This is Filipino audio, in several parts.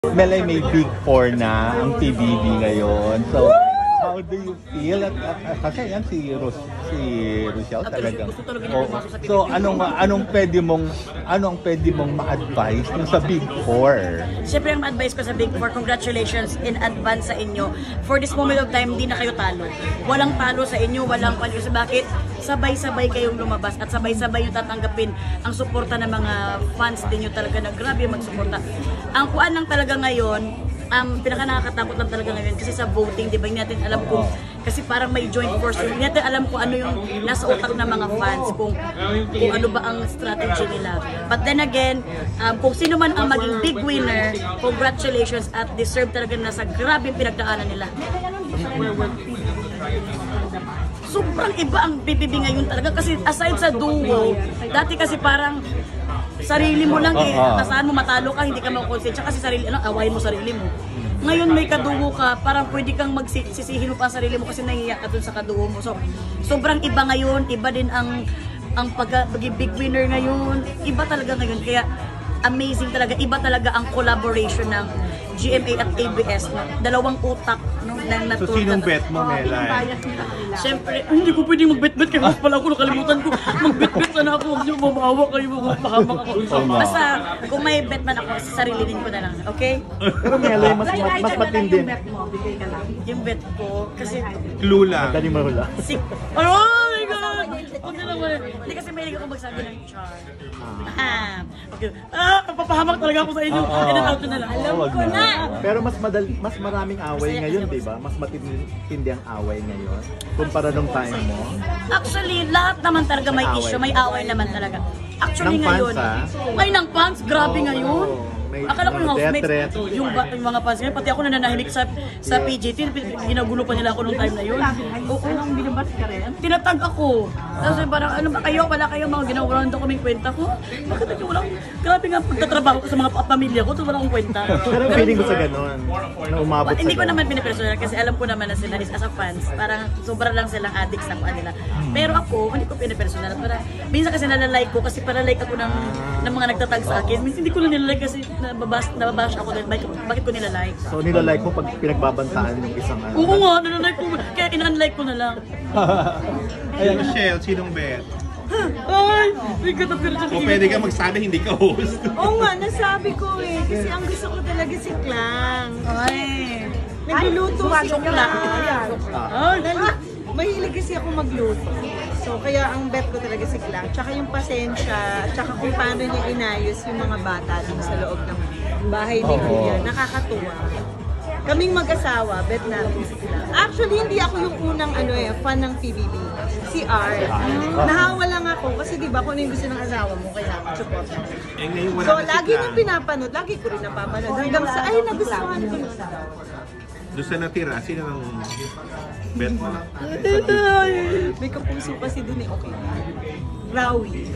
Melay, may Big 4 na ang PBB ngayon. So, how do you feel? Kasi yan si Rochelle talagang. So, anong pwede mong ma-advise sa Big 4? Siyempre, ang advice ko sa Big 4, congratulations in advance sa inyo. For this moment of time, hindi na kayo talo. Walang talo sa inyo, walang paliw. Bakit? Sabay-sabay kayong lumabas at sabay-sabay yung tatanggapin ang suporta ng mga fans din nyo talaga na grabe magsuporta. Ang kuan lang talaga ngayon, pinaka nakakatakot lang talaga ngayon kasi sa voting, di ba, hindi natin alam kung, kasi parang may joint force, hindi natin alam kung ano yung nasa utak ng mga fans, kung ano ba ang strategy nila. But then again, kung sino man ang maging big winner, congratulations at deserve talaga na sa grabe pinagdaanan nila. Sobrang iba ang PBB ngayon talaga kasi aside sa duo, dati kasi parang sarili mo lang eh, saan mo matalo ka, hindi ka makakonsensya kasi awayin mo sarili mo. Ngayon may kadugo ka, parang pwede kang magsisihin mo pa ang sarili mo kasi nahihiya ka dun sa kadugo mo. So, sobrang iba ngayon, iba din ang big winner ngayon, iba talaga ngayon. Kaya amazing talaga, iba talaga ang collaboration ng GMA at ABS, no? Dalawang utak, no? So, sinong bet mo, Melay? Siyempre, hindi ko pwedeng mag-bet-bet kaya mas pala ako, nakalimutan ko. Mag-bet-bet sana ako, huwag niyo mamahawa kayo, mapahamak ako. Basta, kung may bet man ako, sarili din ko na lang, okay? Pero Melay, mas matindi. Yung bet ko, kasi... Clue lang. Dali mahula. Oh my God! Huwag na naman. Hindi kasi mahilig ako magsabi ng char. Okay. Papahamak talaga ako sa inyo. In-out na lang. Alam ko na. Pero mas maraming away ngayon, di ba? Mas matindi ang away ngayon kumpara nung time mo. Actually, lahat naman talaga may issue, may away naman talaga. Actually ngayon, ngayon ang fans, grabe ngayon. Akala ko yung housemates, yung mga fans ngayon, pati ako nananahimik sa PJT, ginagulo pa nila ako nung time na yun. Oo, binabat ka rin? Tinatag ako. Tapos parang, ano ba kayo, wala kayo mga ginawa daw kaming kwenta ko. Bakit ito walang, grabe nga pagtatrabaho ko sa mga pamilya ko, ito wala akong kwenta. Pero feeling ko sa ganun, na umabot sa hindi ko naman pinapersonal kasi alam ko naman na sila is as a fans, parang sobra lang silang addict sa kuha nila. Pero ako, hindi ko pinapersonal. Minsan kasi nalalike ko kasi para like ako ng mga nagtatag sa akin. Minsan hindi ko na nilalike kasi nababash ako dahil bakit ko nilalike. So nilalike mo pag pinagbabantaan yung isang ano? Oo nga, nilalike ko. Kaya in-unlike ko na lang. Ayan, Michelle, sinong bet? Ay! May katapir dyan. O pwede ka magsabi, hindi ka host. Oo nga, nasabi ko eh. Kasi ang gusto ko talaga si Klang. Ay! Nagluluto si Klang. Ay! Mahilig kasi ako magluto. So, kaya ang bet ko talaga si Klang. Tsaka yung pasensya, tsaka kung paano niya inayos yung mga bata dun sa loob ng bahay ni Kuya. Nakakatuwa. Kaming mag-asawa, bet natin si Klang. Actually, hindi ako yung unang fan ng PBB. Si R. Nahawa lang ako kasi di ba kung ano yung gusto ng asawa mo, kaya support mo. So, lagi niyong pinapanood, lagi ko rin napapanood. Hanggang sa, ay, nagustuhan ko na. Doon sa natira, sino ng bet mo? May kapuso kasi dun eh, okay. Rawi.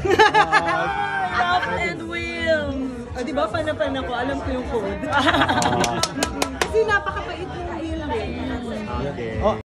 Love and will! O di ba, pana-pana ko, alam ko yung code. Kasi napakabait ng will eh. Okay.